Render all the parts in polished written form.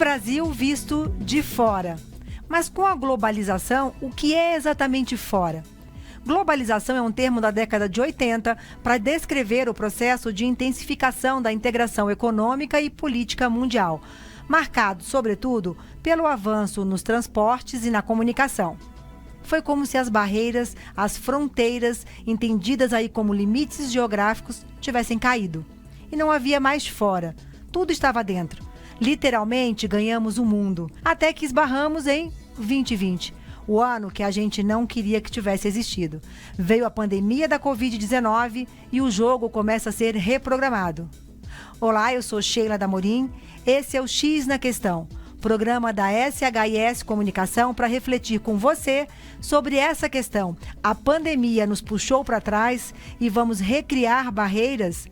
Brasil visto de fora. Mas com a globalização, o que é exatamente fora? Globalização é um termo da década de 80 para descrever o processo de intensificação da integração econômica e política mundial, marcado, sobretudo, pelo avanço nos transportes e na comunicação. Foi como se as barreiras, as fronteiras, entendidas aí como limites geográficos, tivessem caído. E não havia mais fora, tudo estava dentro. Literalmente ganhamos o mundo, até que esbarramos em 2020. O ano que a gente não queria que tivesse existido. Veio a pandemia da Covid-19 e o jogo começa a ser reprogramado. Olá, eu sou Sheila Damorim, esse é o X na Questão, programa da SHIS Comunicação para refletir com você sobre essa questão. A pandemia nos puxou para trás e vamos recriar barreiras?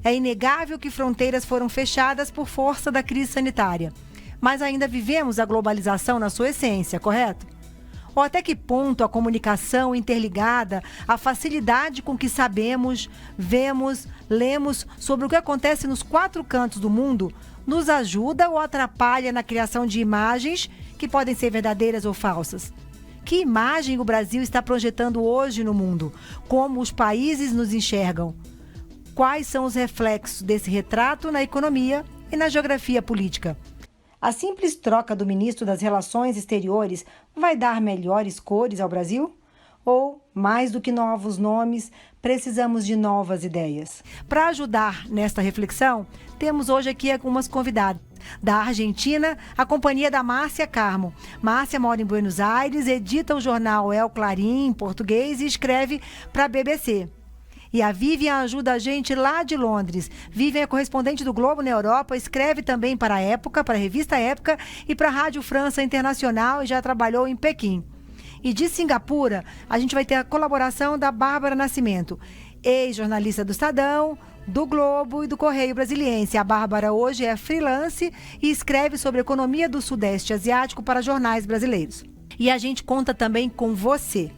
É inegável que fronteiras foram fechadas por força da crise sanitária, mas ainda vivemos a globalização na sua essência, correto? Ou até que ponto a comunicação interligada, a facilidade com que sabemos, vemos, lemos sobre o que acontece nos 4 cantos do mundo, nos ajuda ou atrapalha na criação de imagens que podem ser verdadeiras ou falsas? Que imagem o Brasil está projetando hoje no mundo? Como os países nos enxergam? Quais são os reflexos desse retrato na economia e na geografia política? A simples troca do ministro das Relações Exteriores vai dar melhores cores ao Brasil? Ou, mais do que novos nomes, precisamos de novas ideias? Para ajudar nesta reflexão, temos hoje aqui algumas convidadas. Da Argentina, a companhia da Márcia Carmo. Márcia mora em Buenos Aires, edita o jornal El Clarín em português e escreve para a BBC. E a Vivian ajuda a gente lá de Londres. Vivian é correspondente do Globo na Europa, escreve também para a Época, para a revista Época e para a Rádio França Internacional e já trabalhou em Pequim. E de Singapura, a gente vai ter a colaboração da Bárbara Nascimento, ex-jornalista do Estadão, do Globo e do Correio Brasiliense. A Bárbara hoje é freelance e escreve sobre a economia do Sudeste Asiático para jornais brasileiros. E a gente conta também com você.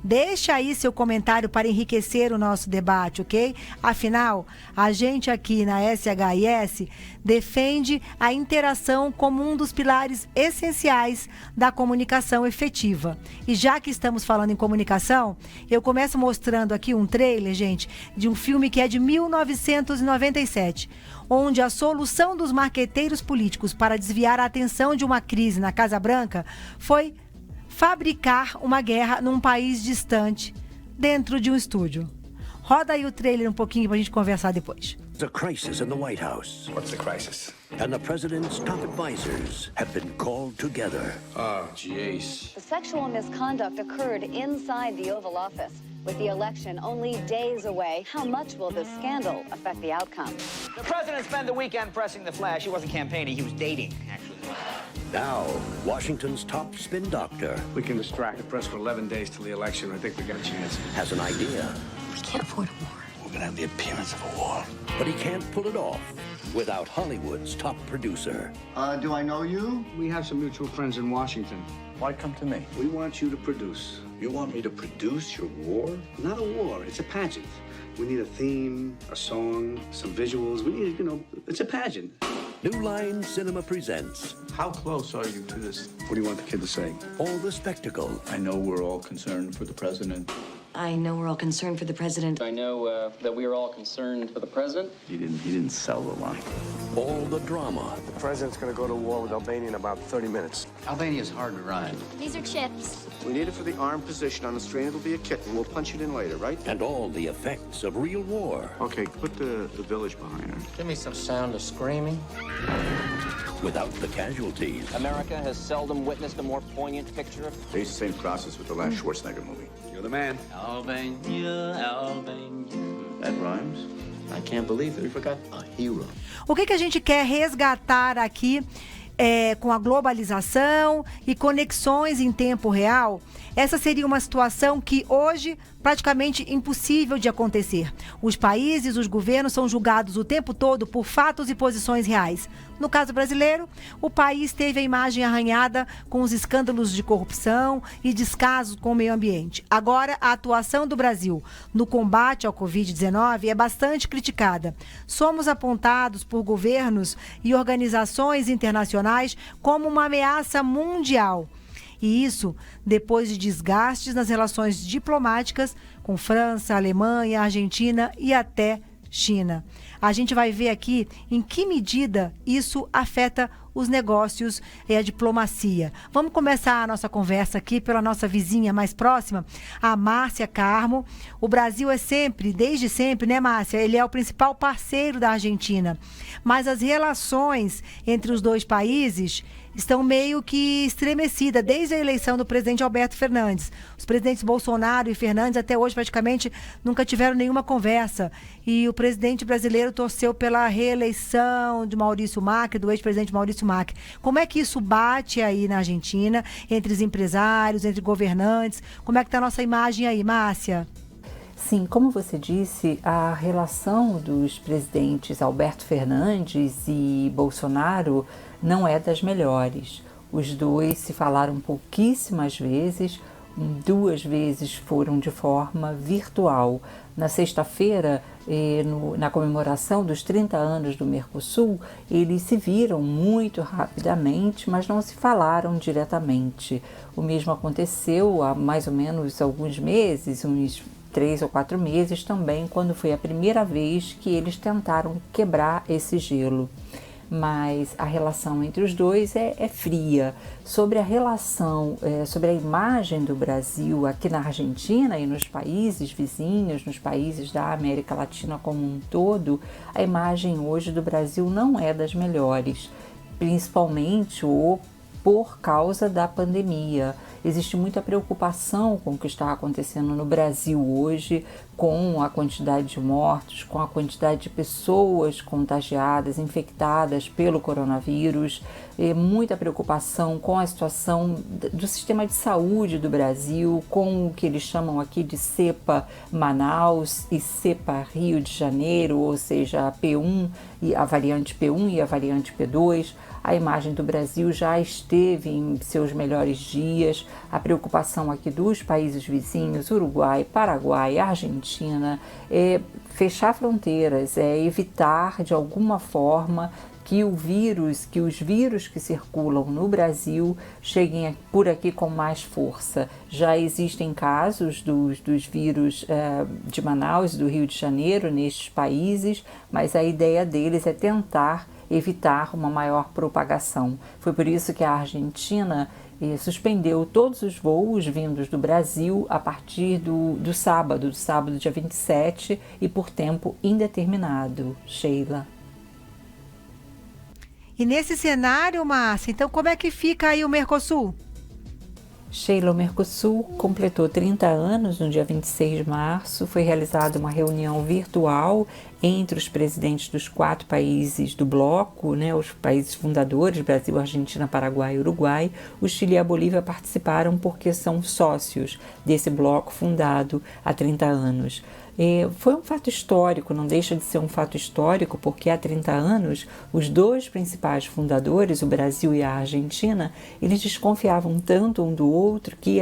Deixa aí seu comentário para enriquecer o nosso debate, ok? Afinal, a gente aqui na SHIS defende a interação como um dos pilares essenciais da comunicação efetiva. E já que estamos falando em comunicação, eu começo mostrando aqui um trailer, gente, de um filme que é de 1997, onde a solução dos marqueteiros políticos para desviar a atenção de uma crise na Casa Branca foi fabricar uma guerra num país distante, dentro de um estúdio. Roda aí o trailer um pouquinho pra gente conversar depois. There's a crisis in the White House. What's the crisis? And the president's top advisors have been called together. Oh, jeez. The sexual misconduct occurred inside the Oval Office. With the election only days away, how much will this scandal affect the outcome? The president spent the weekend pressing the flash. He wasn't campaigning, he was dating, actually. Now, Washington's top spin doctor We can distract the press for 11 days till the election. I think we got a chance. has an idea, We can't afford a war. We're gonna have the appearance of a war. but he can't pull it off without Hollywood's top producer. Do I know you? We have some mutual friends in Washington. Why come to me? We want you to produce. You want me to produce your war? Not a war. It's a pageant. We need a theme, a song, some visuals. We need, it's a pageant. New Line Cinema presents How close are you to this? What do you want the kid to say? all the spectacle, I know we're all concerned for the president. I know we're all concerned for the president. I know that we are all concerned for the president. He didn't sell the line. all the drama, The president's gonna go to war with Albania in about 30 minutes. Albania's hard to run. These are chips. We need it for the armed position on the strain. It'll be a kitten. We'll punch it in later, right? and all the effects of real war Okay, put the village behind her. Give me some sound of screaming. without the casualties. America has seldom witnessed a more poignant picture of They used the same process with the last Schwarzenegger movie. You're the man. Albania, Albania. That rhymes. I can't believe it. We forgot a hero. O que a gente quer resgatar aqui com a globalização e conexões em tempo real? Essa seria uma situação que hoje praticamente impossível de acontecer. Os países, os governos são julgados o tempo todo por fatos e posições reais. No caso brasileiro, o país teve a imagem arranhada com os escândalos de corrupção e descasos com o meio ambiente. Agora, a atuação do Brasil no combate ao Covid-19 é bastante criticada. Somos apontados por governos e organizações internacionais internacionais como uma ameaça mundial. E isso depois de desgastes nas relações diplomáticas com França, Alemanha, Argentina e até China. A gente vai ver aqui em que medida isso afeta os negócios e a diplomacia. Vamos começar a nossa conversa aqui pela nossa vizinha mais próxima, a Márcia Carmo. O Brasil é sempre, desde sempre, né, Márcia? Ele é o principal parceiro da Argentina. Mas as relações entre os dois países estão meio que estremecidas desde a eleição do presidente Alberto Fernandes. Os presidentes Bolsonaro e Fernandes até hoje praticamente nunca tiveram nenhuma conversa. E o presidente brasileiro torceu pela reeleição de Maurício Macri, do ex-presidente Maurício Macri. Como é que isso bate aí na Argentina, entre os empresários, entre governantes? Como é que está a nossa imagem aí, Márcia? Sim, como você disse, a relação dos presidentes Alberto Fernandes e Bolsonaro não é das melhores. Os dois se falaram pouquíssimas vezes, 2 vezes foram de forma virtual. Na sexta-feira, na comemoração dos 30 anos do Mercosul, eles se viram muito rapidamente, mas não se falaram diretamente. O mesmo aconteceu há mais ou menos alguns meses, uns 3 ou 4 meses também, quando foi a primeira vez que eles tentaram quebrar esse gelo. Mas a relação entre os dois é fria. Sobre a relação, sobre a imagem do Brasil aqui na Argentina e nos países vizinhos, nos países da América Latina como um todo, a imagem hoje do Brasil não é das melhores, principalmente por causa da pandemia. Existe muita preocupação com o que está acontecendo no Brasil hoje, com a quantidade de mortos, com a quantidade de pessoas contagiadas, infectadas pelo coronavírus, muita preocupação com a situação do sistema de saúde do Brasil, com o que eles chamam aqui de cepa Manaus e cepa Rio de Janeiro, ou seja, a P1 e a variante P1 e a variante P2. A imagem do Brasil já esteve em seus melhores dias. A preocupação aqui dos países vizinhos, Uruguai, Paraguai, Argentina, é fechar fronteiras, é evitar de alguma forma que os vírus que circulam no Brasil cheguem por aqui com mais força. Já existem casos dos vírus de Manaus e do Rio de Janeiro nestes países, mas a ideia deles é tentar evitar uma maior propagação. Foi por isso que a Argentina suspendeu todos os voos vindos do Brasil a partir do sábado dia 27 e por tempo indeterminado. Sheila. E nesse cenário, Márcia, então como é que fica aí o Mercosul? Sheila, o Mercosul completou 30 anos no dia 26 de março. Foi realizada uma reunião virtual entre os presidentes dos 4 países do bloco, né, os países fundadores, Brasil, Argentina, Paraguai e Uruguai. O Chile e a Bolívia participaram porque são sócios desse bloco fundado há 30 anos. Foi um fato histórico, não deixa de ser um fato histórico, porque há 30 anos os 2 principais fundadores, o Brasil e a Argentina, eles desconfiavam tanto um do outro que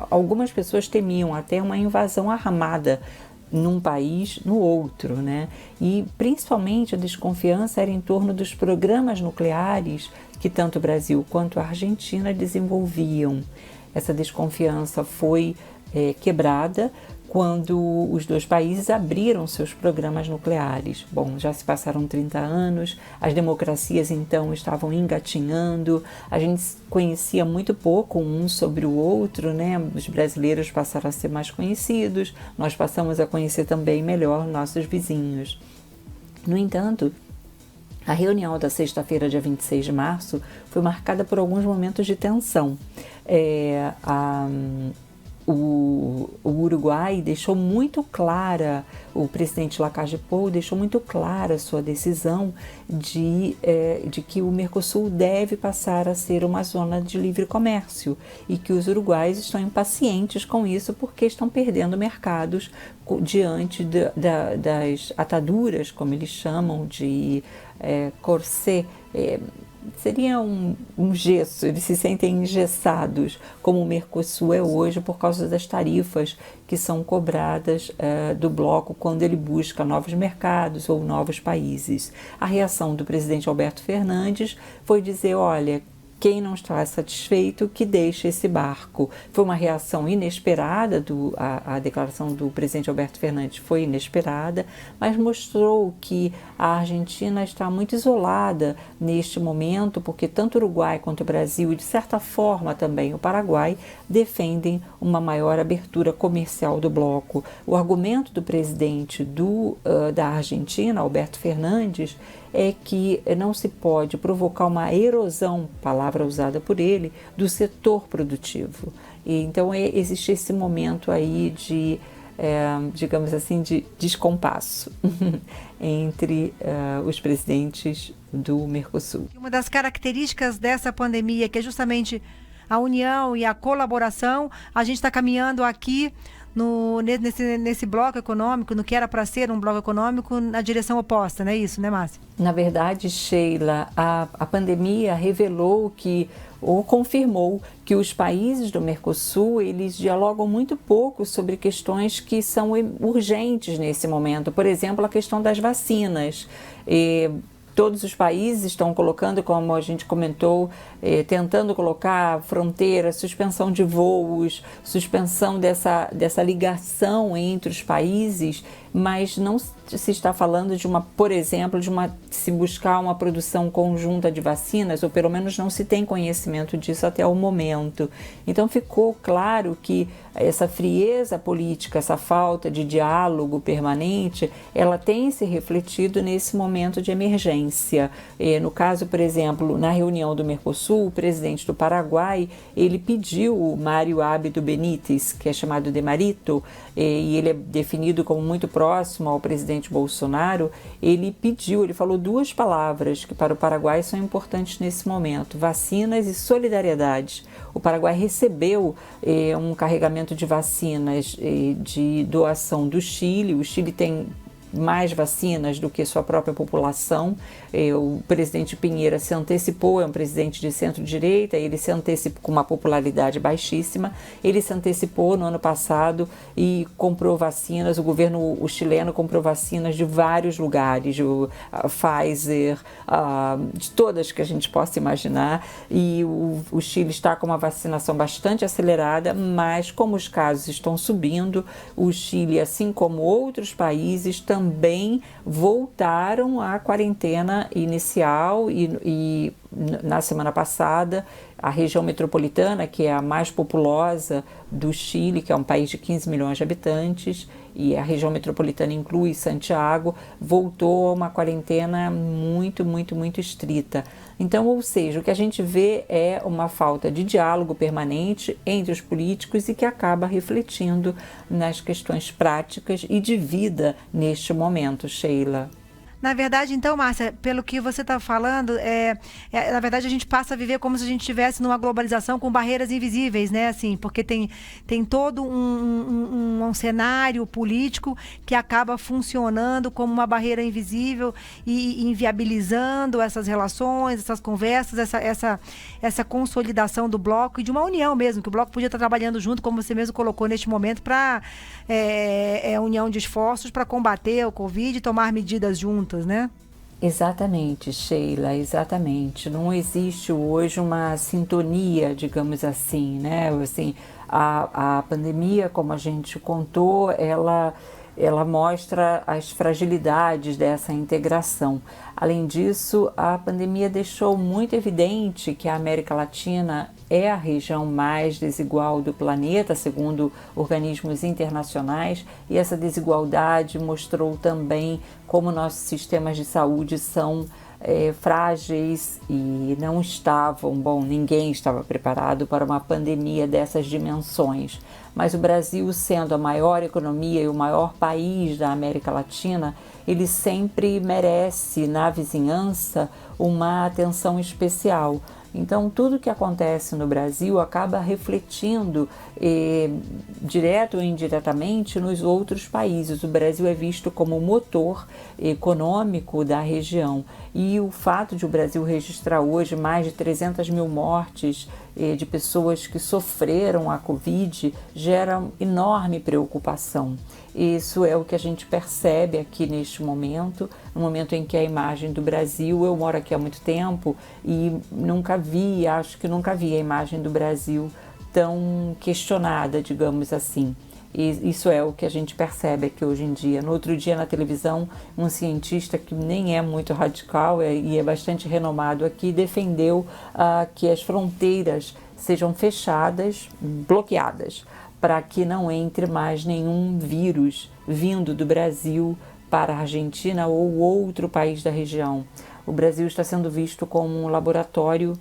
algumas pessoas temiam até uma invasão armada num país no outro, né? E principalmente a desconfiança era em torno dos programas nucleares que tanto o Brasil quanto a Argentina desenvolviam. Essa desconfiança foi quebrada quando os 2 países abriram seus programas nucleares. Bom, já se passaram 30 anos, as democracias então estavam engatinhando, a gente conhecia muito pouco um sobre o outro, né? Os brasileiros passaram a ser mais conhecidos, nós passamos a conhecer também melhor nossos vizinhos. No entanto, a reunião da sexta-feira, dia 26 de março, foi marcada por alguns momentos de tensão. O Uruguai deixou muito clara, o presidente Lacalle Pou deixou muito clara a sua decisão de que o Mercosul deve passar a ser uma zona de livre comércio e que os uruguaios estão impacientes com isso porque estão perdendo mercados diante das ataduras, como eles chamam, de corset, seria um gesso, eles se sentem engessados, como o Mercosul é hoje, por causa das tarifas que são cobradas do bloco quando ele busca novos mercados ou novos países. A reação do presidente Alberto Fernandes foi dizer, olha, quem não está satisfeito, que deixe esse barco. Foi uma reação inesperada, a declaração do presidente Alberto Fernandes foi inesperada, mas mostrou que a Argentina está muito isolada neste momento, porque tanto o Uruguai quanto o Brasil, e de certa forma também o Paraguai, defendem uma maior abertura comercial do bloco. O argumento do presidente da Argentina, Alberto Fernandes, é que não se pode provocar uma erosão, palavra usada por ele, do setor produtivo. E então existe esse momento aí de, digamos assim, de descompasso entre os presidentes do Mercosul. Uma das características dessa pandemia, que é justamente a união e a colaboração, a gente está caminhando aqui nesse bloco econômico, no que era para ser um bloco econômico, na direção oposta, não é isso, né, Márcia? Na verdade, Sheila, a pandemia revelou ou confirmou que os países do Mercosul, eles dialogam muito pouco sobre questões que são urgentes nesse momento. Por exemplo, a questão das vacinas. Todos os países estão colocando, como a gente comentou, tentando colocar fronteira, suspensão de voos, suspensão dessa ligação entre os países, mas não se está falando por exemplo, se buscar uma produção conjunta de vacinas, ou pelo menos não se tem conhecimento disso até o momento. Então ficou claro que essa frieza política, essa falta de diálogo permanente, ela tem se refletido nesse momento de emergência. No caso, por exemplo, na reunião do Mercosul, o presidente do Paraguai, ele pediu o Mário Abdo Benítez, que é chamado de Marito, e ele é definido como muito próximo ao presidente Bolsonaro, ele falou duas palavras que para o Paraguai são importantes nesse momento: vacinas e solidariedade. O Paraguai recebeu um carregamento de vacinas de doação do Chile. O Chile tem mais vacinas do que sua própria população. O presidente Piñera se antecipou, é um presidente de centro-direita, ele se antecipou com uma popularidade baixíssima, ele se antecipou no ano passado e comprou vacinas. O governo chileno comprou vacinas de vários lugares, a Pfizer, de todas que a gente possa imaginar, e o Chile está com uma vacinação bastante acelerada, mas como os casos estão subindo, o Chile, assim como outros países, também voltaram à quarentena inicial e na semana passada a região metropolitana, que é a mais populosa do Chile, que é um país de 15 milhões de habitantes, e a região metropolitana inclui Santiago, voltou a uma quarentena muito, muito, muito estrita. Então, ou seja, o que a gente vê é uma falta de diálogo permanente entre os políticos e que acaba refletindo nas questões práticas e de vida neste momento, Sheila. Na verdade, então, Márcia, pelo que você está falando, na verdade a gente passa a viver como se a gente estivesse numa globalização com barreiras invisíveis, né? Assim, porque tem todo um cenário político que acaba funcionando como uma barreira invisível e inviabilizando essas relações, essas conversas, essa consolidação do bloco e de uma união mesmo, que o bloco podia estar trabalhando junto, como você mesmo colocou neste momento, para união de esforços para combater o Covid e tomar medidas juntas, né? Exatamente, Sheila, exatamente. Não existe hoje uma sintonia, digamos assim, né? Assim, a pandemia, como a gente contou, ela mostra as fragilidades dessa integração. Além disso, a pandemia deixou muito evidente que a América Latina é a região mais desigual do planeta, segundo organismos internacionais, e essa desigualdade mostrou também como nossos sistemas de saúde são frágeis e não estavam, ninguém estava preparado para uma pandemia dessas dimensões. Mas o Brasil, sendo a maior economia e o maior país da América Latina, ele sempre merece, na vizinhança, uma atenção especial. Então, tudo que acontece no Brasil acaba refletindo direto ou indiretamente nos outros países. O Brasil é visto como motor econômico da região. E o fato de o Brasil registrar hoje mais de 300 mil mortes de pessoas que sofreram a Covid gera enorme preocupação. Isso é o que a gente percebe aqui neste momento, no momento em que a imagem do Brasil, eu moro aqui há muito tempo e acho que nunca vi a imagem do Brasil tão questionada, digamos assim. E isso é o que a gente percebe aqui hoje em dia. No outro dia na televisão, um cientista que nem é muito radical e é bastante renomado aqui, defendeu que as fronteiras sejam fechadas, bloqueadas, para que não entre mais nenhum vírus vindo do Brasil para a Argentina ou outro país da região. O Brasil está sendo visto como um laboratório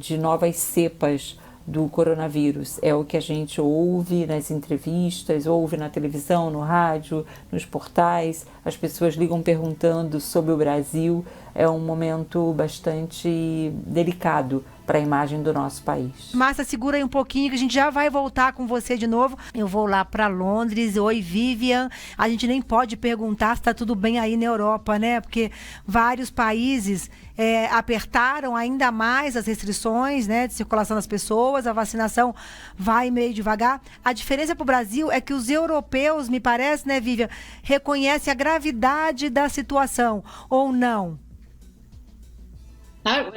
de novas cepas do coronavírus. É o que a gente ouve nas entrevistas, ouve na televisão, no rádio, nos portais. As pessoas ligam perguntando sobre o Brasil. É um momento bastante delicado para a imagem do nosso país. Márcia, segura aí um pouquinho que a gente já vai voltar com você de novo. Eu vou lá para Londres. Oi, Vivian. A gente nem pode perguntar se está tudo bem aí na Europa, né? Porque vários países apertaram ainda mais as restrições, né, de circulação das pessoas. A vacinação vai meio devagar. A diferença para o Brasil é que os europeus, me parece, né, Vivian, reconhecem a gravidade da situação, ou não?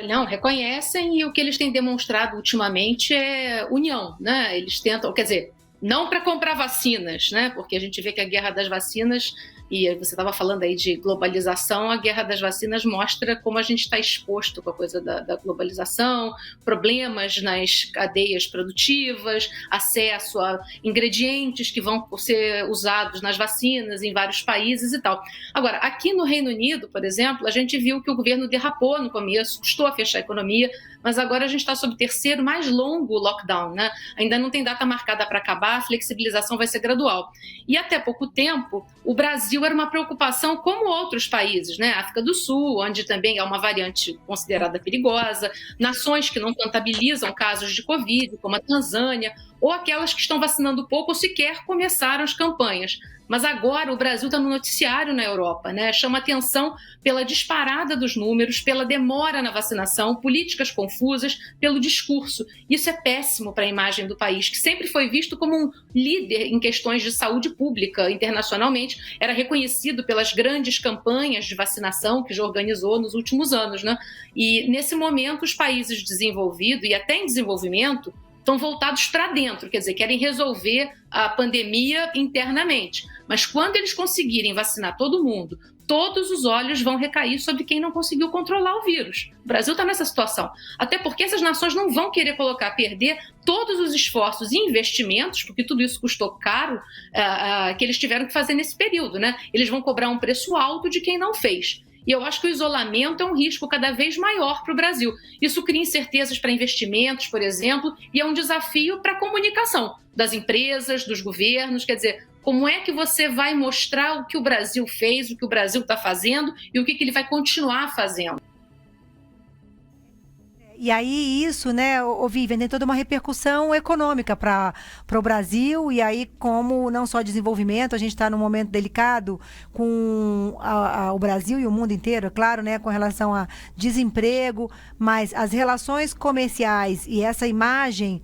Não, reconhecem, e o que eles têm demonstrado ultimamente é união, né? Eles tentam, quer dizer, não para comprar vacinas, né? Porque a gente vê que a guerra das vacinas, e você estava falando aí de globalização, a guerra das vacinas mostra como a gente está exposto com a coisa da globalização, problemas nas cadeias produtivas, acesso a ingredientes que vão ser usados nas vacinas em vários países e tal. Agora, aqui no Reino Unido, por exemplo, a gente viu que o governo derrapou no começo, custou a fechar a economia, mas agora a gente está sob o terceiro mais longo lockdown, né? Ainda não tem data marcada para acabar, a flexibilização vai ser gradual. E até pouco tempo, o Brasil era uma preocupação como outros países, né? África do Sul, onde também é uma variante considerada perigosa, nações que não contabilizam casos de Covid, como a Tanzânia, ou aquelas que estão vacinando pouco ou sequer começaram as campanhas. Mas agora o Brasil está no noticiário na Europa, né? Chama atenção pela disparada dos números, pela demora na vacinação, políticas confusas, pelo discurso. Isso é péssimo para a imagem do país, que sempre foi visto como um líder em questões de saúde pública internacionalmente, era reconhecido pelas grandes campanhas de vacinação que já organizou nos últimos anos, né? E nesse momento os países desenvolvidos e até em desenvolvimento estão voltados para dentro, quer dizer, querem resolver a pandemia internamente. Mas quando eles conseguirem vacinar todo mundo, todos os olhos vão recair sobre quem não conseguiu controlar o vírus. O Brasil está nessa situação. Até porque essas nações não vão querer perder todos os esforços e investimentos, porque tudo isso custou caro, que eles tiveram que fazer nesse período, né? Eles vão cobrar um preço alto de quem não fez. E eu acho que o isolamento é um risco cada vez maior para o Brasil. Isso cria incertezas para investimentos, por exemplo, e é um desafio para a comunicação das empresas, dos governos. Quer dizer, como é que você vai mostrar o que o Brasil fez, o que o Brasil está fazendo e o que ele vai continuar fazendo? E aí isso, né, Vivian, tem toda uma repercussão econômica para o Brasil, e aí como não só desenvolvimento, a gente está num momento delicado com o Brasil e o mundo inteiro, claro, né, com relação a desemprego, mas as relações comerciais e essa imagem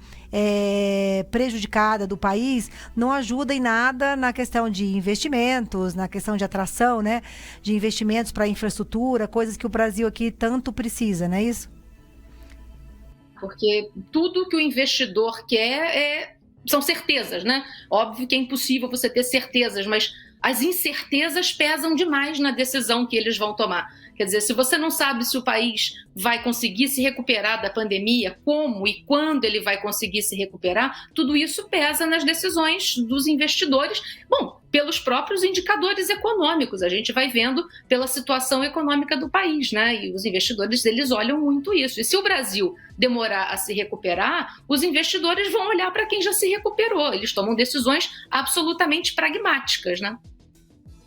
prejudicada do país não ajuda em nada na questão de investimentos, na questão de atração, né, de investimentos para infraestrutura, coisas que o Brasil aqui tanto precisa, não é isso? Porque tudo que o investidor quer são certezas, né? Óbvio que é impossível você ter certezas, mas as incertezas pesam demais na decisão que eles vão tomar. Quer dizer, se você não sabe se o país vai conseguir se recuperar da pandemia, como e quando ele vai conseguir se recuperar, tudo isso pesa nas decisões dos investidores. Bom, pelos próprios indicadores econômicos, a gente vai vendo pela situação econômica do país, né? E os investidores, eles olham muito isso. E se o Brasil demorar a se recuperar, os investidores vão olhar para quem já se recuperou. Eles tomam decisões absolutamente pragmáticas, né?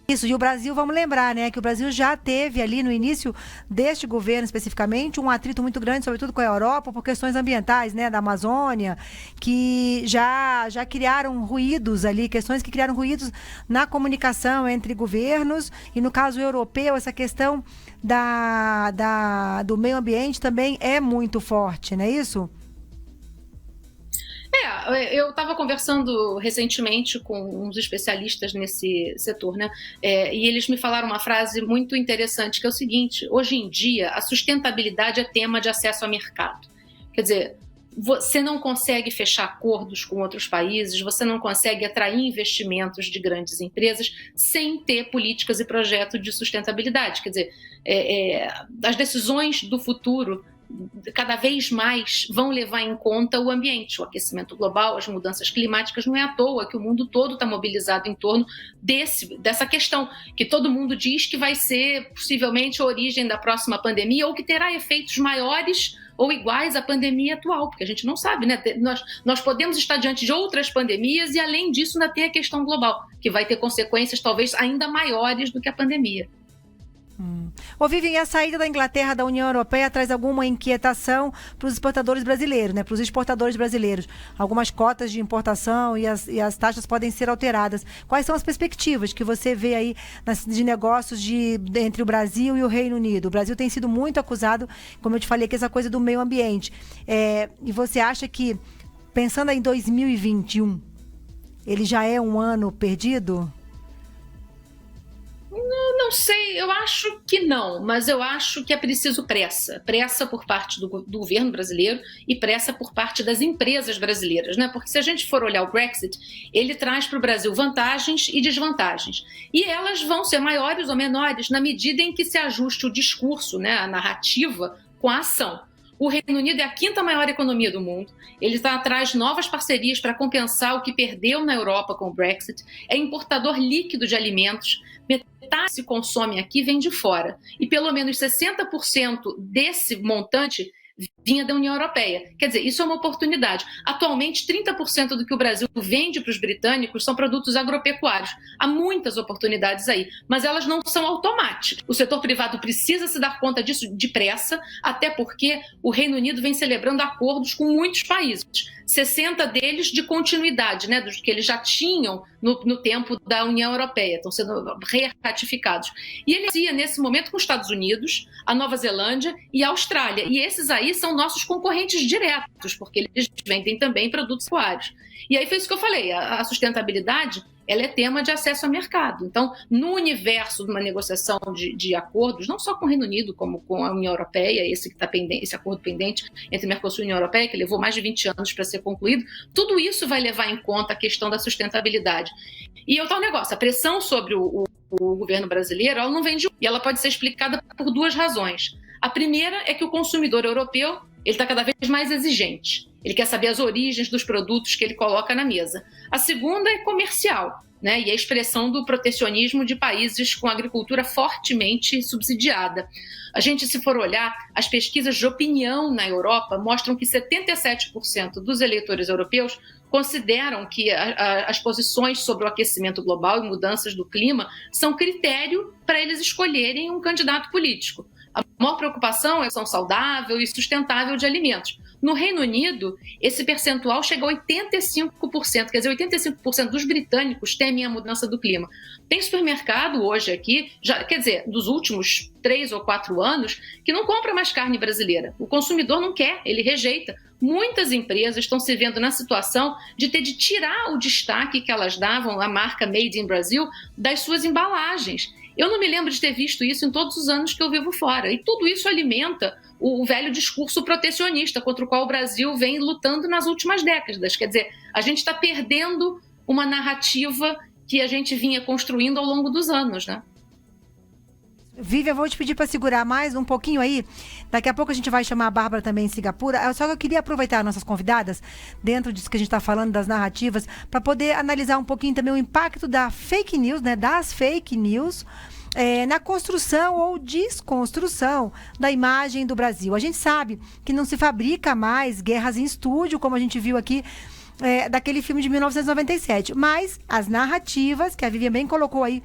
Isso, e o Brasil, vamos lembrar, né, que o Brasil já teve ali no início deste governo especificamente um atrito muito grande, sobretudo com a Europa, por questões ambientais, né, da Amazônia, que já criaram ruídos ali, questões que criaram ruídos na comunicação entre governos, e no caso europeu, essa questão do meio ambiente também é muito forte, não é isso? Eu estava conversando recentemente com uns especialistas nesse setor, né? E eles me falaram uma frase muito interessante, que é o seguinte: hoje em dia, a sustentabilidade é tema de acesso ao mercado. Quer dizer, você não consegue fechar acordos com outros países, você não consegue atrair investimentos de grandes empresas sem ter políticas e projetos de sustentabilidade. Quer dizer, as decisões do futuro cada vez mais vão levar em conta o ambiente, o aquecimento global, as mudanças climáticas. Não é à toa que o mundo todo está mobilizado em torno dessa questão, que todo mundo diz que vai ser possivelmente a origem da próxima pandemia, ou que terá efeitos maiores ou iguais à pandemia atual, porque a gente não sabe, né? Nós podemos estar diante de outras pandemias e, além disso, ainda tem a questão global, que vai ter consequências talvez ainda maiores do que a pandemia. Ô, Vivian, a saída da Inglaterra da União Europeia traz alguma inquietação para os exportadores brasileiros, né? Para os exportadores brasileiros. Algumas cotas de importação e as taxas podem ser alteradas. Quais são as perspectivas que você vê aí de negócios entre o Brasil e o Reino Unido? O Brasil tem sido muito acusado, como eu te falei, que essa coisa do meio ambiente. E você acha que, pensando em 2021, ele já é um ano perdido? Não sei, eu acho que não, mas eu acho que é preciso pressa. Pressa por parte do governo brasileiro e pressa por parte das empresas brasileiras, né? Porque se a gente for olhar o Brexit, ele traz para o Brasil vantagens e desvantagens. E elas vão ser maiores ou menores na medida em que se ajuste o discurso, né, a narrativa, com a ação. O Reino Unido é a 5ª maior economia do mundo, ele está atrás de novas parcerias para compensar o que perdeu na Europa com o Brexit, é importador líquido de alimentos, metade se consome aqui vem de fora, e pelo menos 60% desse montante vinha da União Europeia. Quer dizer, isso é uma oportunidade. Atualmente, 30% do que o Brasil vende para os britânicos são produtos agropecuários. Há muitas oportunidades aí, mas elas não são automáticas. O setor privado precisa se dar conta disso depressa, até porque o Reino Unido vem celebrando acordos com muitos países. 60 deles de continuidade, né, dos que eles já tinham no tempo da União Europeia, estão sendo ratificados. E ele negocia nesse momento com os Estados Unidos, a Nova Zelândia e a Austrália. E esses aí são nossos concorrentes diretos, porque eles vendem também produtos pecuários. E aí foi isso que eu falei, a sustentabilidade, ela é tema de acesso ao mercado. Então, no universo de uma negociação de acordos, não só com o Reino Unido, como com a União Europeia, esse acordo pendente entre Mercosul e União Europeia, que levou mais de 20 anos para ser concluído, tudo isso vai levar em conta a questão da sustentabilidade. E outro negócio, a pressão sobre o governo brasileiro, ela não vem de... E ela pode ser explicada por 2 razões. A primeira é que o consumidor europeu ele está cada vez mais exigente. Ele quer saber as origens dos produtos que ele coloca na mesa. A segunda é comercial, né? E a expressão do protecionismo de países com agricultura fortemente subsidiada. A gente, se for olhar, as pesquisas de opinião na Europa mostram que 77% dos eleitores europeus consideram que as posições sobre o aquecimento global e mudanças do clima são critério para eles escolherem um candidato político. A maior preocupação é a questão saudável e sustentável de alimentos. No Reino Unido, esse percentual chega a 85%, quer dizer, 85% dos britânicos temem a mudança do clima. Tem supermercado hoje aqui, quer dizer, dos últimos 3 ou 4 anos, que não compra mais carne brasileira. O consumidor não quer, ele rejeita. Muitas empresas estão se vendo na situação de ter de tirar o destaque que elas davam à marca Made in Brazil das suas embalagens. Eu não me lembro de ter visto isso em todos os anos que eu vivo fora. E tudo isso alimenta o velho discurso protecionista contra o qual o Brasil vem lutando nas últimas décadas. Quer dizer, a gente está perdendo uma narrativa que a gente vinha construindo ao longo dos anos, né? Vivian, eu vou te pedir para segurar mais um pouquinho aí. Daqui a pouco a gente vai chamar a Bárbara também em Singapura. Só que eu queria aproveitar nossas convidadas, dentro disso que a gente está falando, das narrativas, para poder analisar um pouquinho também o impacto da fake news, né, das fake news, na construção ou desconstrução da imagem do Brasil. A gente sabe que não se fabrica mais guerras em estúdio, como a gente viu aqui, daquele filme de 1997. Mas as narrativas, que a Vivian bem colocou aí,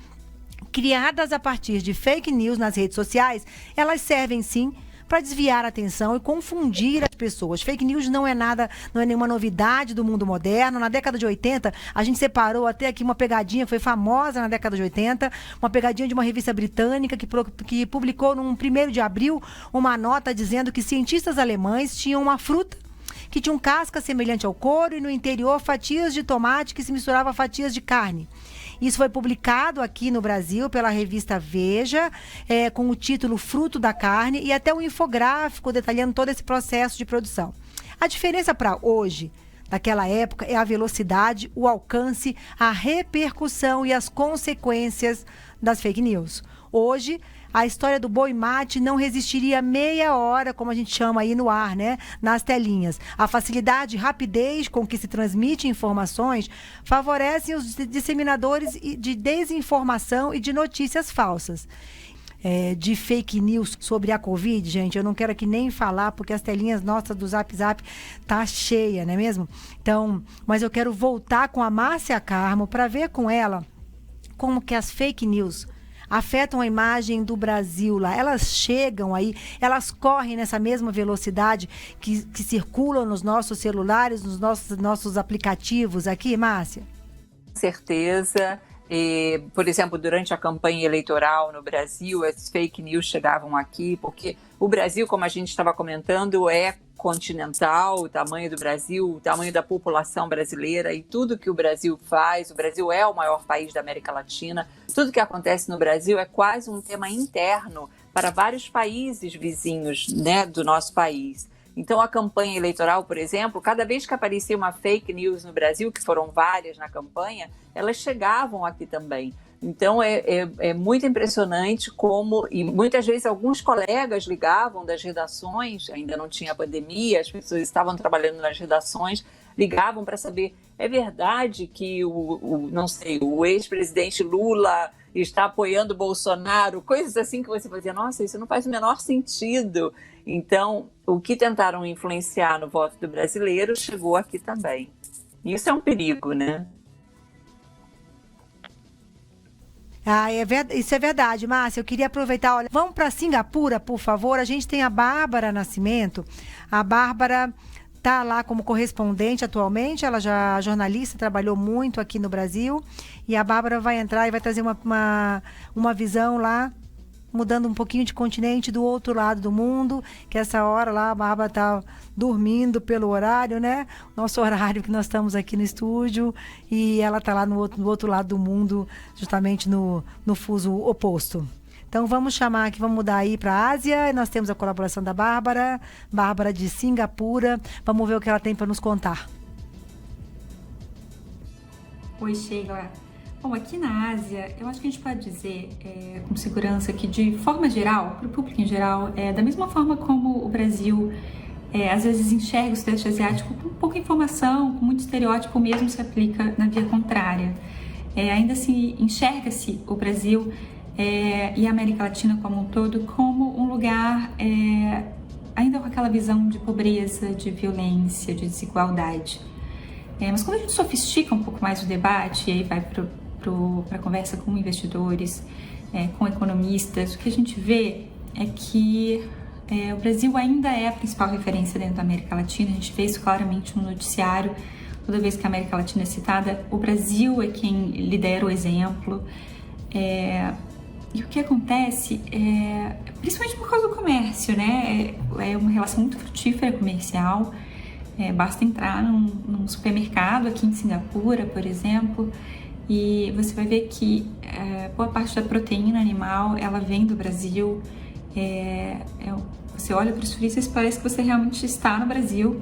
criadas a partir de fake news nas redes sociais, elas servem sim para desviar a atenção e confundir as pessoas. Fake news não é nada, não é nenhuma novidade do mundo moderno. Na década de 80, a gente separou até aqui uma pegadinha que foi famosa na década de 80, uma pegadinha de uma revista britânica que publicou no 1º de abril uma nota dizendo que cientistas alemães tinham uma fruta que tinha um casca semelhante ao couro e no interior fatias de tomate que se misturava a fatias de carne. Isso foi publicado aqui no Brasil pela revista Veja, com o título Fruto da Carne e até um infográfico detalhando todo esse processo de produção. A diferença para hoje, daquela época, é a velocidade, o alcance, a repercussão e as consequências das fake news. Hoje, a história do boi mate não resistiria meia hora, como a gente chama aí no ar, né? Nas telinhas. A facilidade e rapidez com que se transmite informações favorecem os disseminadores de desinformação e de notícias falsas. De fake news sobre a Covid, gente, eu não quero aqui nem falar, porque as telinhas nossas do Zap Zap tá cheia, não é mesmo? Então, mas eu quero voltar com a Márcia Carmo para ver com ela como que as fake news afetam a imagem do Brasil lá. Elas chegam aí, elas correm nessa mesma velocidade que circulam nos nossos celulares, nos nossos aplicativos aqui, Márcia? Com certeza. Por exemplo, durante a campanha eleitoral no Brasil, as fake news chegavam aqui, porque o Brasil, como a gente estava comentando, é continental, o tamanho do Brasil, o tamanho da população brasileira e tudo que o Brasil faz. O Brasil é o maior país da América Latina. Tudo que acontece no Brasil é quase um tema interno para vários países vizinhos, né, do nosso país. Então, a campanha eleitoral, por exemplo, cada vez que aparecia uma fake news no Brasil, que foram várias na campanha, elas chegavam aqui também. Então, é muito impressionante como, e muitas vezes alguns colegas ligavam das redações, ainda não tinha pandemia, as pessoas estavam trabalhando nas redações, ligavam para saber, é verdade que o ex-presidente Lula está apoiando o Bolsonaro, coisas assim que você fazia, nossa, isso não faz o menor sentido. Então, o que tentaram influenciar no voto do brasileiro chegou aqui também. Isso é um perigo, né? Isso é verdade, Márcia. Eu queria aproveitar, olha, vamos para Singapura, por favor. A gente tem a Bárbara Nascimento. A Bárbara está lá como correspondente atualmente, ela já é jornalista, trabalhou muito aqui no Brasil. E a Bárbara vai entrar e vai trazer uma visão lá, mudando um pouquinho de continente do outro lado do mundo, que essa hora lá a Bárbara está dormindo pelo horário, né? Nosso horário que nós estamos aqui no estúdio, e ela está lá no outro lado do mundo, justamente no fuso oposto. Então vamos chamar aqui, vamos mudar aí para a Ásia, e nós temos a colaboração da Bárbara de Singapura. Vamos ver o que ela tem para nos contar. Oi, Sheila. Bom, aqui na Ásia, eu acho que a gente pode dizer com segurança que, de forma geral, para o público em geral, da mesma forma como o Brasil às vezes enxerga o Sudeste Asiático com pouca informação, com muito estereótipo, mesmo se aplica na via contrária. Ainda assim, enxerga-se o Brasil e a América Latina como um todo como um lugar ainda com aquela visão de pobreza, de violência, de desigualdade. Mas quando a gente sofistica um pouco mais o debate, e aí vai para a conversa com investidores, com economistas, o que a gente vê é que o Brasil ainda é a principal referência dentro da América Latina. A gente vê isso claramente no noticiário. Toda vez que a América Latina é citada, o Brasil é quem lidera o exemplo. E o que acontece principalmente por causa do comércio, né? É uma relação muito frutífera comercial. Basta entrar num supermercado aqui em Singapura, por exemplo, e você vai ver que boa parte da proteína animal, ela vem do Brasil. Você olha para os freezers e parece que você realmente está no Brasil.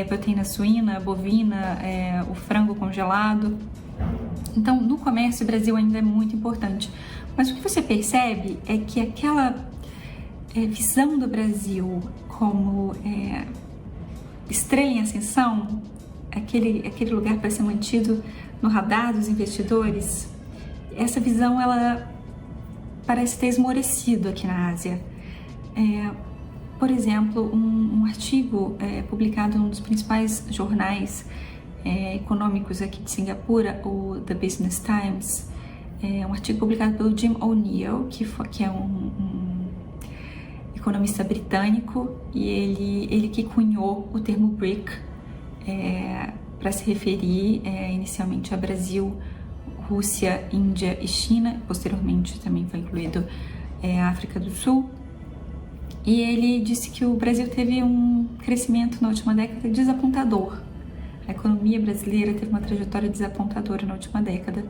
Proteína suína, bovina, o frango congelado. Então, no comércio, o Brasil ainda é muito importante. Mas o que você percebe é que aquela visão do Brasil como estrela em ascensão, aquele lugar para ser mantido no radar dos investidores, essa visão ela parece ter esmorecido aqui na Ásia. Por exemplo, um artigo publicado em um dos principais jornais econômicos aqui de Singapura, o The Business Times, um artigo publicado pelo Jim O'Neill, que é um economista britânico, e ele que cunhou o termo BRIC para se referir inicialmente a Brasil, Rússia, Índia e China. Posteriormente também foi incluído a África do Sul. E ele disse que o Brasil teve um crescimento na última década desapontador. A economia brasileira teve uma trajetória desapontadora na última década.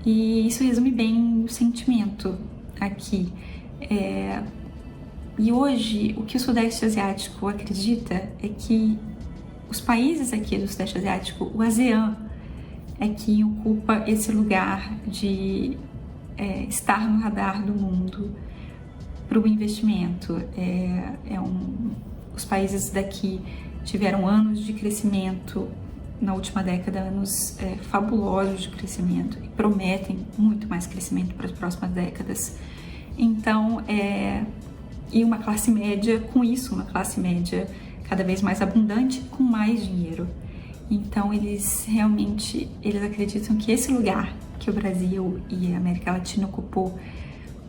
E isso resume bem o sentimento aqui. E hoje, o que o Sudeste Asiático acredita é que os países aqui do Sudeste Asiático, o ASEAN, é quem ocupa esse lugar de estar no radar do mundo para o investimento. Os países daqui tiveram anos de crescimento na última década, anos fabulosos de crescimento, e prometem muito mais crescimento para as próximas décadas. Então, e uma classe média, com isso, uma classe média cada vez mais abundante, com mais dinheiro. Então, eles acreditam que esse lugar que o Brasil e a América Latina ocupou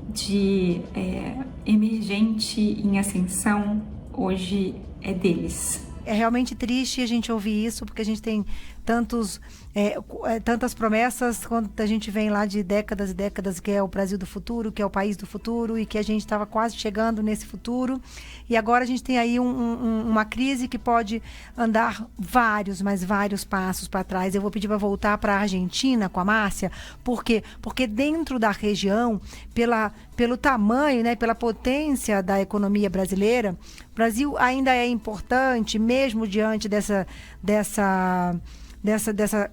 de emergente em ascensão, hoje é deles. É realmente triste a gente ouvir isso, porque a gente tem tantas promessas, quando a gente vem lá de décadas e décadas, que é o Brasil do futuro, que é o país do futuro, e que a gente estava quase chegando nesse futuro. E agora a gente tem aí uma crise que pode andar vários passos para trás. Eu vou pedir para voltar para a Argentina com a Márcia. Por quê? Porque dentro da região, pelo tamanho, né, pela potência da economia brasileira, o Brasil ainda é importante, mesmo diante dessa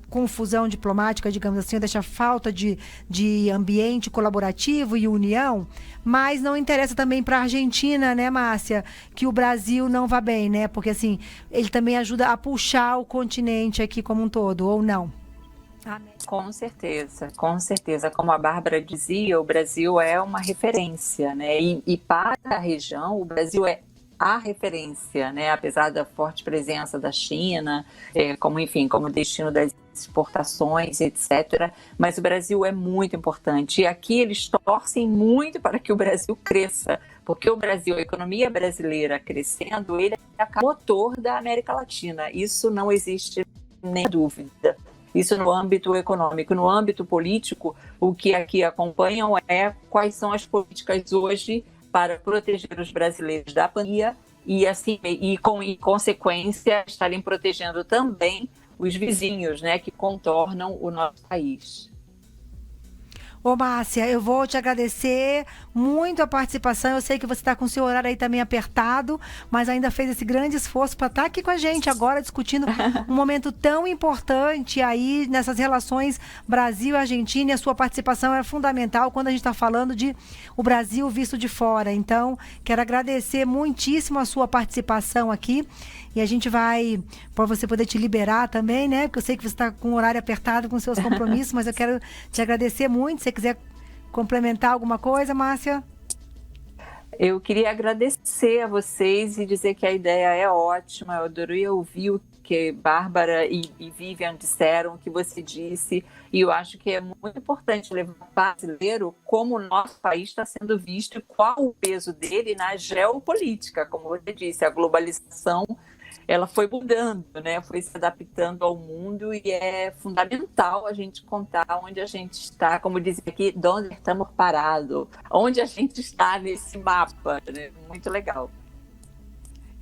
confusão diplomática, digamos assim, dessa falta de ambiente colaborativo e união, mas não interessa também para a Argentina, né, Márcia, que o Brasil não vá bem, né? Porque, assim, ele também ajuda a puxar o continente aqui como um todo, ou não? Com certeza. Como a Bárbara dizia, o Brasil é uma referência, né? E para a região, o Brasil é a referência, né? Apesar da forte presença da China, como destino das exportações, etc. Mas o Brasil é muito importante. E aqui eles torcem muito para que o Brasil cresça, porque o Brasil, a economia brasileira crescendo, ele é o motor da América Latina. Isso não existe nem dúvida. Isso no âmbito econômico. No âmbito político, o que aqui acompanham é quais são as políticas hoje para proteger os brasileiros da pandemia e com consequência, estarem protegendo também os vizinhos, né, que contornam o nosso país. Ô, Márcia, eu vou te agradecer muito a participação. Eu sei que você está com o seu horário aí também apertado, mas ainda fez esse grande esforço para estar aqui com a gente agora, discutindo um momento tão importante aí nessas relações Brasil e Argentina. E a sua participação é fundamental quando a gente está falando de o Brasil visto de fora. Então, quero agradecer muitíssimo a sua participação aqui. E a gente vai, para você poder te liberar também, né? Porque eu sei que você está com o horário apertado com seus compromissos, mas eu quero te agradecer muito. Se você quiser complementar alguma coisa, Márcia? Eu queria agradecer a vocês e dizer que a ideia é ótima. Eu adorei ouvir o que Bárbara e Vivian disseram, o que você disse. E eu acho que é muito importante levar o brasileiro como o nosso país está sendo visto e qual o peso dele na geopolítica. Como você disse, a globalização ela foi mudando, né? Foi se adaptando ao mundo e é fundamental a gente contar onde a gente está, como dizia aqui, onde estamos parados, onde a gente está nesse mapa, né? Muito legal.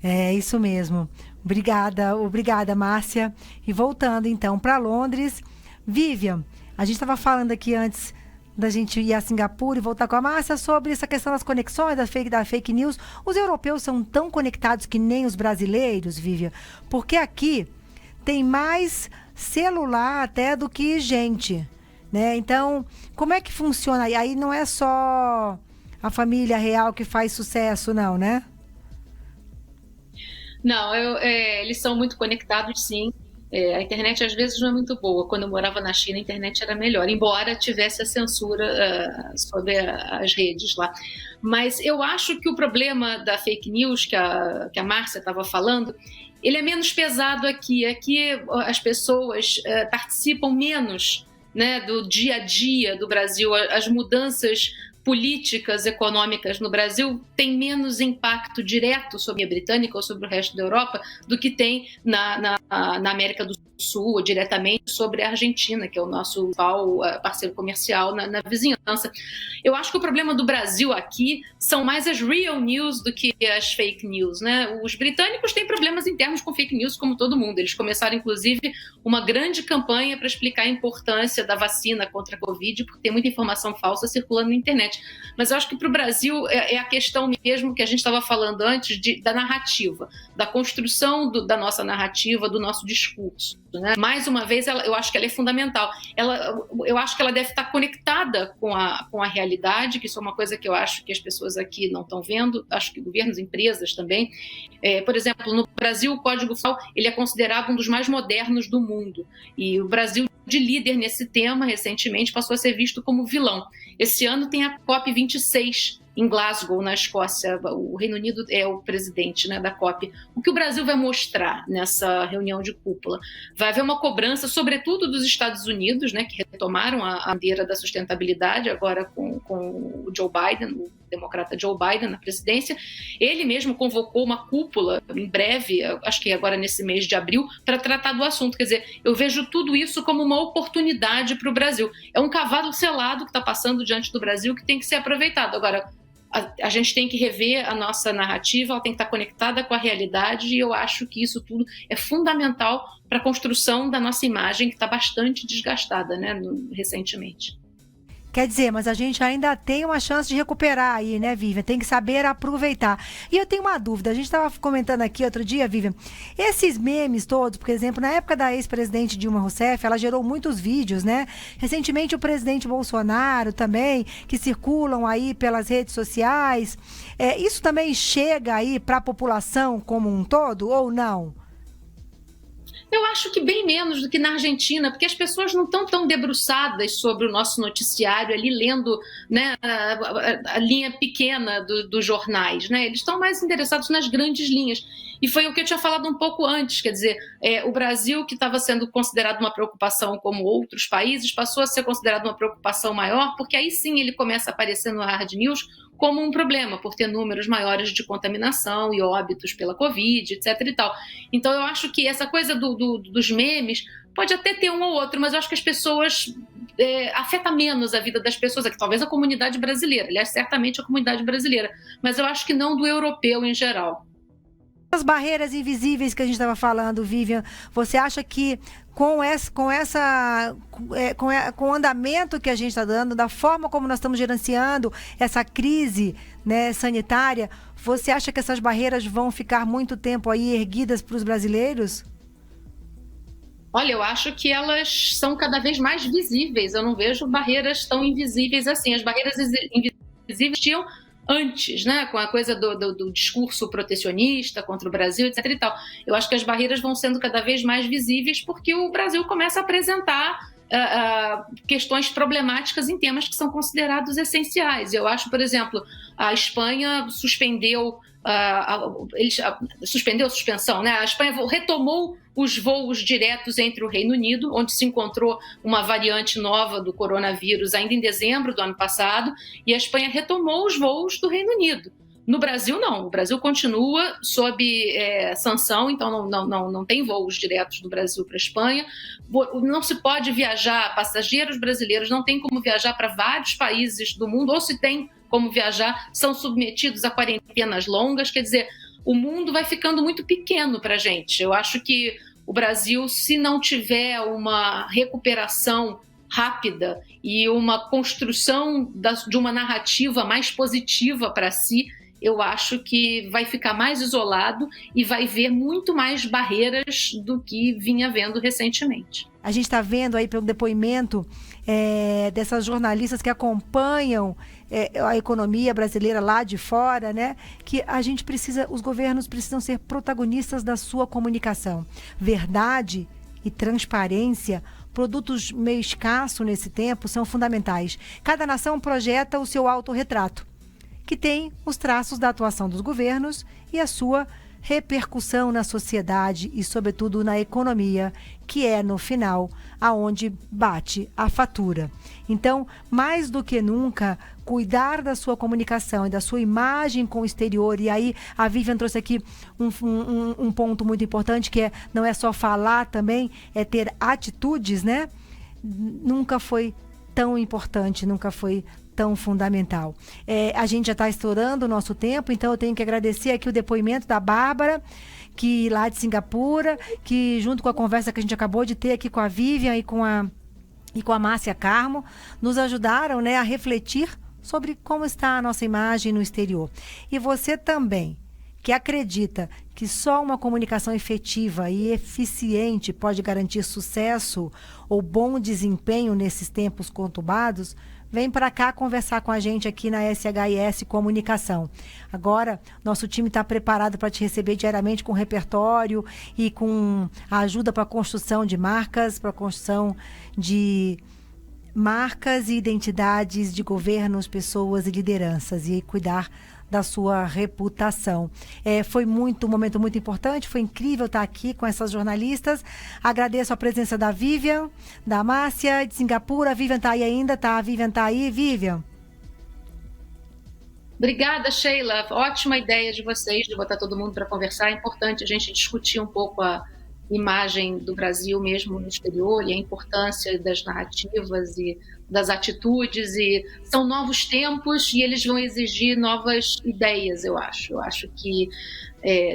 É isso mesmo. Obrigada, Márcia. E voltando então para Londres, Vivian, a gente estava falando aqui antes da gente ir a Singapura e voltar com a Márcia sobre essa questão das conexões, da fake news. Os europeus são tão conectados que nem os brasileiros, Vivian, porque aqui tem mais celular até do que gente, né? Então, como é que funciona? Aí não é só a família real que faz sucesso, não, né? Não, eles são muito conectados, sim. A internet às vezes não é muito boa. Quando eu morava na China, a internet era melhor, embora tivesse a censura sobre as redes lá. Mas eu acho que o problema da fake news que a Márcia estava falando, ele é menos pesado aqui. Aqui as pessoas participam menos né, do dia a dia do Brasil, as mudanças políticas, econômicas no Brasil têm menos impacto direto sobre a britânica ou sobre o resto da Europa do que tem na América do Sul, ou diretamente sobre a Argentina, que é o nosso principal parceiro comercial na vizinhança. Eu acho que o problema do Brasil aqui são mais as real news do que as fake news, né? Os britânicos têm problemas internos com fake news, como todo mundo. Eles começaram, inclusive, uma grande campanha para explicar a importância da vacina contra a Covid, porque tem muita informação falsa circulando na internet. Mas eu acho que para o Brasil é a questão mesmo que a gente estava falando antes da narrativa, da construção da nossa narrativa, do nosso discurso. Né? Mais uma vez, eu acho que ela é fundamental. Eu acho que ela deve estar conectada com a realidade, que isso é uma coisa que eu acho que as pessoas aqui não estão vendo, acho que governos, empresas também. Por exemplo, no Brasil, o Código Florestal ele é considerado um dos mais modernos do mundo. E o Brasil, de líder nesse tema, recentemente passou a ser visto como vilão. Esse ano tem a COP26, em Glasgow, na Escócia. O Reino Unido é o presidente, né, da COP. O que o Brasil vai mostrar nessa reunião de cúpula? Vai haver uma cobrança, sobretudo dos Estados Unidos, né, que retomaram a bandeira da sustentabilidade, agora com o Joe Biden, o democrata Joe Biden na presidência. Ele mesmo convocou uma cúpula em breve, acho que agora nesse mês de abril, para tratar do assunto. Quer dizer, eu vejo tudo isso como uma oportunidade para o Brasil. É um cavalo selado que está passando diante do Brasil que tem que ser aproveitado. Agora, a gente tem que rever a nossa narrativa, ela tem que estar conectada com a realidade, e eu acho que isso tudo é fundamental para a construção da nossa imagem, que está bastante desgastada, né, recentemente. Quer dizer, mas a gente ainda tem uma chance de recuperar aí, né, Vivian? Tem que saber aproveitar. E eu tenho uma dúvida, a gente estava comentando aqui outro dia, Vivian, esses memes todos, por exemplo, na época da ex-presidente Dilma Rousseff, ela gerou muitos vídeos, né? Recentemente o presidente Bolsonaro também, que circulam aí pelas redes sociais. Isso também chega aí para a população como um todo ou não? Eu acho que bem menos do que na Argentina, porque as pessoas não estão tão debruçadas sobre o nosso noticiário ali, lendo, né, a linha pequena dos jornais, né? Eles estão mais interessados nas grandes linhas. E foi o que eu tinha falado um pouco antes, quer dizer, o Brasil, que estava sendo considerado uma preocupação como outros países, passou a ser considerado uma preocupação maior, porque aí sim ele começa a aparecer no hard news como um problema, por ter números maiores de contaminação e óbitos pela Covid, etc. e tal. Então eu acho que essa coisa dos memes pode até ter um ou outro, mas eu acho que as pessoas afeta menos a vida das pessoas aqui, talvez a comunidade brasileira, aliás, certamente a comunidade brasileira, mas eu acho que não do europeu em geral. As barreiras invisíveis que a gente estava falando, Vivian, você acha que com o andamento que a gente está dando, da forma como nós estamos gerenciando essa crise, né, sanitária, você acha que essas barreiras vão ficar muito tempo aí erguidas para os brasileiros? Olha, eu acho que elas são cada vez mais visíveis. Eu não vejo barreiras tão invisíveis assim. As barreiras invisíveis tinham antes, né, com a coisa do discurso protecionista contra o Brasil, etc. e tal. Eu acho que as barreiras vão sendo cada vez mais visíveis porque o Brasil começa a apresentar questões problemáticas em temas que são considerados essenciais. Eu acho, por exemplo, a Espanha suspendeu a suspensão, né? A Espanha retomou os voos diretos entre o Reino Unido, onde se encontrou uma variante nova do coronavírus ainda em dezembro do ano passado, e a Espanha retomou os voos do Reino Unido. No Brasil, não. O Brasil continua sob sanção, então não tem voos diretos do Brasil para a Espanha. Não se pode viajar, passageiros brasileiros não têm como viajar para vários países do mundo, ou se tem como viajar, são submetidos a quarentenas longas. Quer dizer, o mundo vai ficando muito pequeno para a gente. Eu acho que o Brasil, se não tiver uma recuperação rápida e uma construção de uma narrativa mais positiva para si, eu acho que vai ficar mais isolado e vai ver muito mais barreiras do que vinha vendo recentemente. A gente está vendo aí pelo depoimento dessas jornalistas que acompanham a economia brasileira lá de fora, né? Que os governos precisam ser protagonistas da sua comunicação. Verdade e transparência, produtos meio escassos nesse tempo, são fundamentais. Cada nação projeta o seu autorretrato, que tem os traços da atuação dos governos e a sua repercussão na sociedade e, sobretudo, na economia, que é, no final, aonde bate a fatura. Então, mais do que nunca, cuidar da sua comunicação e da sua imagem com o exterior. E aí, a Vivian trouxe aqui um ponto muito importante, que não é só falar também, é ter atitudes, né? Nunca foi tão importante, nunca foi tão fundamental. A gente já está estourando o nosso tempo, então eu tenho que agradecer aqui o depoimento da Bárbara, que lá de Singapura, que junto com a conversa que a gente acabou de ter aqui com a Vivian e com a Márcia Carmo, nos ajudaram, né, a refletir sobre como está a nossa imagem no exterior. E você também, que acredita que só uma comunicação efetiva e eficiente pode garantir sucesso ou bom desempenho nesses tempos conturbados, vem para cá conversar com a gente aqui na SHIS Comunicação. Agora, nosso time está preparado para te receber diariamente com repertório e com a ajuda para a construção de marcas, para a construção de marcas e identidades de governos, pessoas e lideranças, e cuidar da sua reputação. Foi um momento muito importante, foi incrível estar aqui com essas jornalistas. Agradeço a presença da Vivian, da Márcia, de Singapura. A Vivian está aí ainda, tá? A Vivian está aí, Vivian? Obrigada, Sheila. Ótima ideia de vocês, de botar todo mundo para conversar. É importante a gente discutir um pouco a imagem do Brasil mesmo no exterior e a importância das narrativas e das atitudes, e são novos tempos e eles vão exigir novas ideias, eu acho. Eu acho que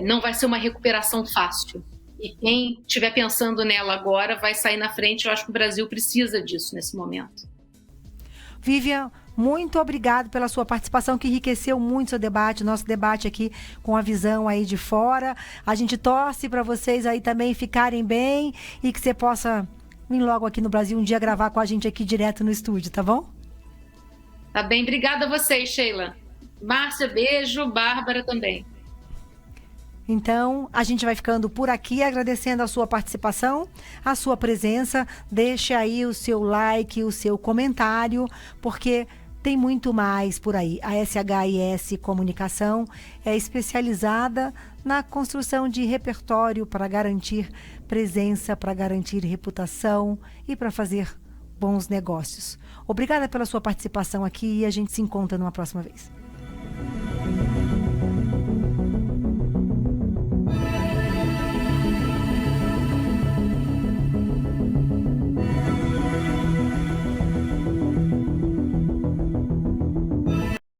não vai ser uma recuperação fácil. E quem estiver pensando nela agora vai sair na frente. Eu acho que o Brasil precisa disso nesse momento. Vivian, muito obrigado pela sua participação, que enriqueceu muito o seu debate, nosso debate aqui com a visão aí de fora. A gente torce para vocês aí também ficarem bem e que você possa vir logo aqui no Brasil um dia gravar com a gente aqui direto no estúdio, tá bom? Tá bem, obrigada a vocês, Sheila. Márcia, beijo, Bárbara também. Então, a gente vai ficando por aqui, agradecendo a sua participação, a sua presença. Deixe aí o seu like, o seu comentário, porque tem muito mais por aí. A SHIS Comunicação é especializada na construção de repertório para garantir presença, para garantir reputação e para fazer bons negócios. Obrigada pela sua participação aqui e a gente se encontra numa próxima vez.